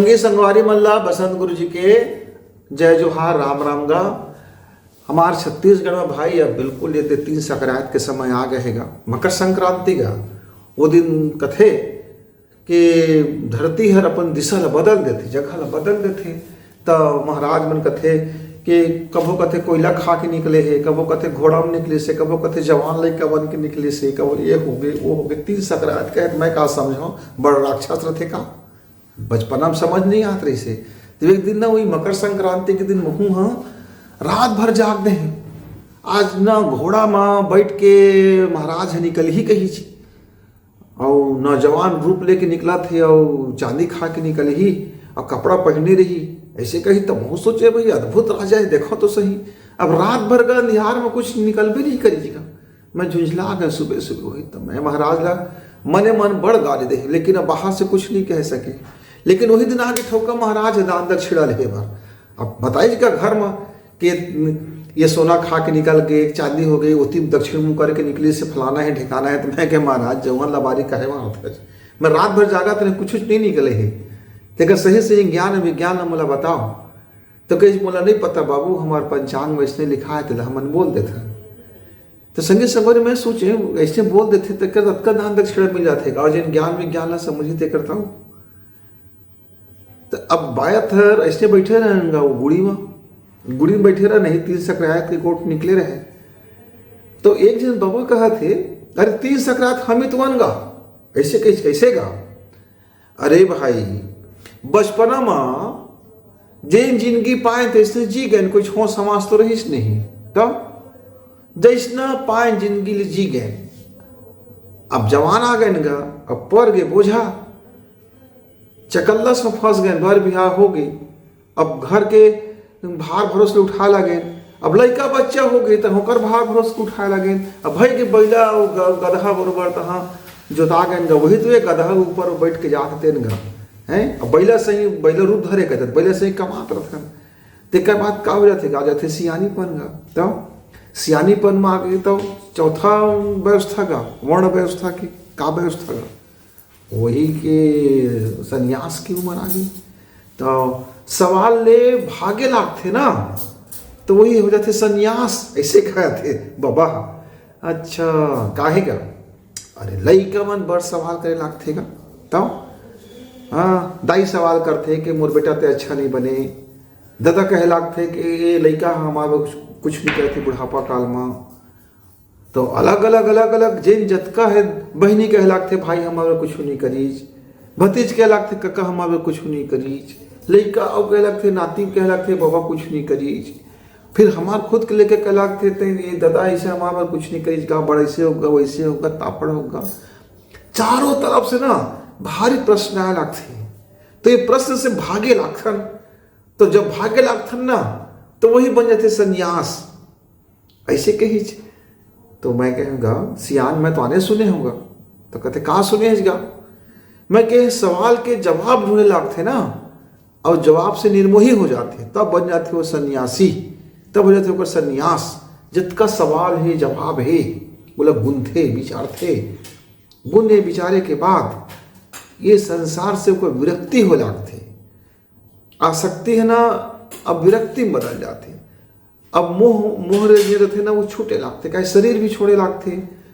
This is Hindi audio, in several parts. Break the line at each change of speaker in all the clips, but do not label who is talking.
संगी संगवारी मल्ला बसंत गुरु जी के जय जोहार राम राम गा। हमारे छत्तीसगढ़ में भाई अब बिल्कुल ये 3 संक्रांति के समय आ गएगा, मकर संक्रांति का वो दिन कथे कि धरती हर अपन दिशा ला बदल देथे, जगह ला बदल देथे। तो महाराज मन कथे कि कबो कथे कोयला खा के निकले है, कबो कथे घोड़ा में निकले से, कबो कथे जवान लड़का बन के निकले से, कबो ये हो गए वो हो गए। 3 संक्रांति कहे मैं का समझाऊं, बड़ राक्षस रथे का बचपना में समझ नहीं आत रही से। तो एक दिन ना वही मकर संक्रांति के दिन महू हाँ रात भर जाग दे आज ना घोड़ा में बैठ के महाराज निकल ही कही छी और नौजवान रूप लेके निकला थे और चांदी खा के निकल ही और कपड़ा पहने रही ऐसे कही। तो बहुत सोचे भाई अद्भुत राजा है, देखो तो सही। अब रात भर का निहार में कुछ निकल भी नहीं करीगा। मैं झुंझला गया सुबह सुबह वही। तो मैं महाराज ला मने मन बड़ गाली दे, लेकिन अब बाहर से कुछ नहीं कह सके। लेकिन वही दिन आगे ठोका महाराज दान दक्षिणा ले बार। अब बताइए का घर में कि ये सोना खा के निकल गए, चांदी हो गई, उती दक्षिण मुँह करके निकली से फलाना है ठिकाना है। तो मैं क्या महाराज जवान लबारी कहे वहाँ मैं रात भर जागा तो कुछ नहीं निकले है। तेकर सही सही ज्ञान विज्ञान मोला बताओ। तो कहीं मोला नहीं पता बाबू, हमारे पंचांग में इसने लिखा है तो हमन बोल देते। तो संगे संगवारी मैं सोचे ऐसे बोल देते तो अतका दान दक्षिणा मिल जाते और जिन ज्ञान विज्ञान ला समझते करता हूँ। तो अब बायत हर ऐसे बैठे रहेंगे वो गुड़ी में बैठे रहे नहीं। 3 संक्रांति के गोट निकले रहे। तो एक जन बाबा कहा थे अरे 3 संक्रांति हम ही तो गा ऐसे कैसे गा। अरे भाई बचपना में जिन जिंदगी पाए तैसे जी गए, कोई छो समाज तो रहीस नहीं। तब जैसना पाए जिंदगी ले जी गए। अब जवान आ गए गा, अब पर गए बोझा चकल्लस में फंस गए, बर बिहार हो गई। अब घर के भार भरोस ले उठा लगे। अब लड़का बच्चा हो गए तो होकर भार भरोस के उठाए लगे। अब भाई के बैला गधा बरोबर तहाँ जोता गए गा, वही तो एक गधा के ऊपर बैठ के जाते गा हैं। अब बैला सही बैला रूप धरे कहते बैला सही कमात रहन। तेकर बाद का हो जाते सियानीपन गा। तो सियानीपन में आ गए तो चौथा व्यवस्था गा वर्ण व्यवस्था की का व्यवस्था गा वही के सन्यास की उम्र आ गई। तो सवाल ले भागे लागते ना, तो वही हो जाते सन्यास ऐसे कहते बाबा। अच्छा काहे का अरे लइका मन बड़ सवाल करे लागते का। तो हाँ दाई सवाल करते कि मोर बेटा ते अच्छा नहीं बने। दादा कहे लागते कि ये लइका हमारे कुछ नहीं कहते बुढ़ापा काल में। तो अलग अलग जिन जतका है बहनी कह लागते भाई हमारे कुछ नहीं करीज, भतीज कह लागते कका हमारे कुछ नहीं करीज, लड़का और कह लागते नाती कह लागते बाबा कुछ नहीं करीज। फिर हमार खुद के लेके कह लागते थे ये दादा ऐसे हमारे कुछ नहीं करीज का, बड़ा ऐसे होगा वैसे होगा तापड़ होगा। चारों तरफ से ना भारी प्रश्न आया लागते। तो ये प्रश्न से भागे लागथन। तो जब भागे लागथन ना तो वही बन जाते सन्यास ऐसे कही। तो मैं कहूँगा सियान मैं तो आने सुने होगा। तो कहते कहाँ सुने गा। मैं कहे सवाल के जवाब ढूंढने लागते ना और जवाब से निर्मोही हो जाते, तब बन जाते वो सन्यासी, तब हो जाते वो सन्यास। जितका सवाल है जवाब है बोला गुंथे विचार थे। गुने विचारे के बाद ये संसार से कोई विरक्ति हो लागते। आसक्ति है ना अब विरक्ति में बदल जाती। अब मोह रहते ना वो छूटे लागते, कहे शरीर भी छोड़े लागते।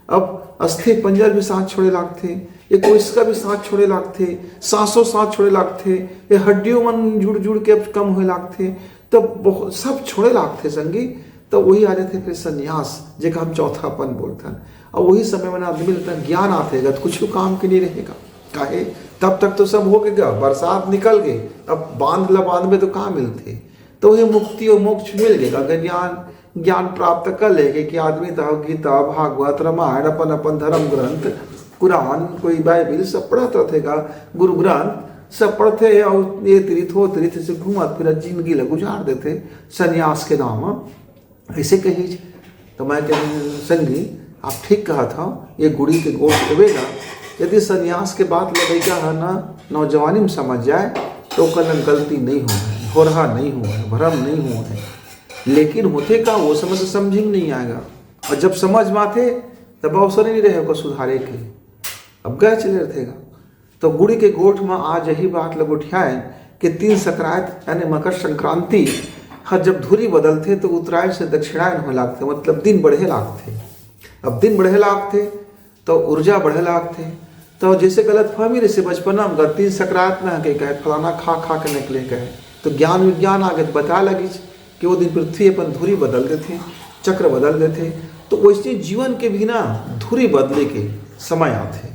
अब अस्थि पंजर भी सांस छोड़े लागते, ये कोशिका भी सांस छोड़े लागते, सांसों सांस छोड़े लागते, ये हड्डियों मन जुड़ जुड़ के अब कम होए लागते। तो बहुत सब छोड़े लागते संगी। तो वही आ जाते फिर सन्यास जेका हम चौथापन बोलते हैं। और वही समय में आदमी लगता ज्ञान आतेगा तो कुछ काम के नहीं रहेगा। काहे तब तक तो सब हो गया, बरसात निकल गए, अब बांध में तो कहाँ मिलते। तो ये मुक्ति और मोक्ष मिल गएगा अगर ज्ञान प्राप्त कर लेंगे कि आदमी तो गीता भागवत रामायण अपन अपन धर्म ग्रंथ कुरान कोई बाइबिल सब पढ़ता रहेगा, गुरु ग्रंथ सब पढ़ते और ये तीर्थ से घूमत फिर जिंदगी ल गुजार देते सन्यास के नाम ऐसे कही। तो मैं कहीं संगी आप ठीक कहा था, ये गुड़ी के गोश्त देवेगा। यदि सन्यास के बाद लगेगा है ना नौजवानी में समझ जाए तो कल गलती नहीं हो है, घोरहा नहीं हुआ है, भ्रम नहीं हुआ है। लेकिन होते का वो समय से समझेंगे नहीं आएगा। और जब समझ में आते तब अवसर ही नहीं रहेगा सुधारे के। अब गए चले रहेगा। तो गुड़ी के गोठ में आज यही बात लग उठाए कि तीन सकरात यानी मकर संक्रांति हाँ जब धुरी बदलते तो उत्तरायण से दक्षिणायन होने लागते, मतलब दिन बढ़े लागते। अब दिन बढ़े लागते तो ऊर्जा बढ़े लागते। तो जैसे गलत फहमी रहे बचपना में तीन सकरात में के कहे फलाना खा खा के निकले कहे, तो ज्ञान विज्ञान आगे बता लगी कि वो दिन पृथ्वी अपन धुरी बदल देते, चक्र बदल देते। तो वैसे जीवन के भी ना धुरी बदले के समय आते।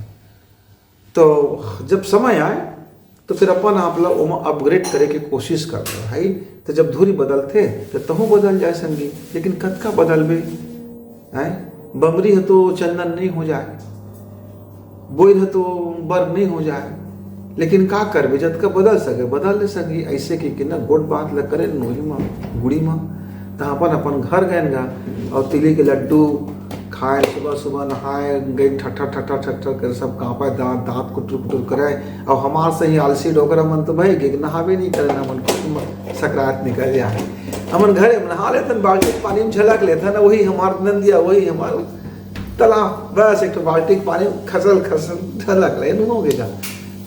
तो जब समय आए तो फिर अपन आप लोग अपग्रेड करे के कोशिश कर रहे है। तो जब धुरी बदलते तो तहु बदल जाए संगी, लेकिन कतका बदलबे है। बमरी है तो चंदन नहीं हो जाए, बोर है तो बर नहीं हो जाए, लेकिन का करबे जतका बदल सके बदल ले संगी। ऐसे कि ना गोट बात ल करे नोही में गुड़ी में तो अपन अपन घर गए गा और तिली के लड्डू खाए, सुबह सुबह नहाए गए, ठट्ठा ठट्ठा ठट्ठा कर सब काँपे, दांत दांत कुटुर कुटुर करे। और हमार से ही आलसी डोकरा मन तो भाई कि नहावे नहीं करे ना, मन सकरात निकल जाए। हमन घरे में नहा लेते बाल्टी पानी में झलक लेते ना, वही हमार नंदिया वही हमार तालाब, बस एक बाल्टी पानी खसल खसल झलक ले हो गएगा।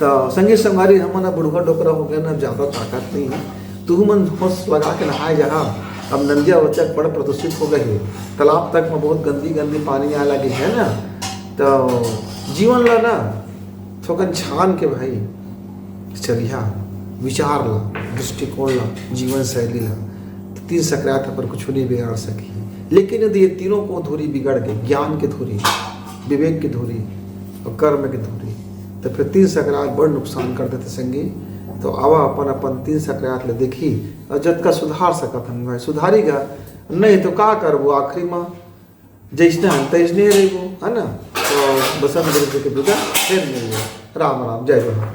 तो संगी संगारी हमन बुढ़वा डोकरा हो गया ना, ज़्यादा ताकत नहीं है, तू मन होश लगा के नहाए जहाँ। अब नदिया बच्चा बड़ा प्रदूषित हो गई, तालाब तक में बहुत गंदी गंदी पानी आने लगी है ना। तो जीवन ला ना थोकन छान के भाई चलिया, विचार ला, दृष्टिकोण ला, जीवन शैली ला। तो तीन सकरात पर कुछ नहीं बिगाड़ सकी, लेकिन यदि ये तीनों को धुरी बिगड़ गई, ज्ञान की धुरी, विवेक की धुरी और कर्म की धुरी, तो फिर तीन सकरात बड़ नुकसान कर देते संगी। तो आवा अपन अपन तीन सकरात ले देखी और जतका सुधार सकत हम भाई सुधारीगा, नहीं तो का करबो आखिरी में जैसने हम तैसने रहो है ना। तो बसंत ऋतु के विदा फिर मिल जाए। राम राम, जय राम।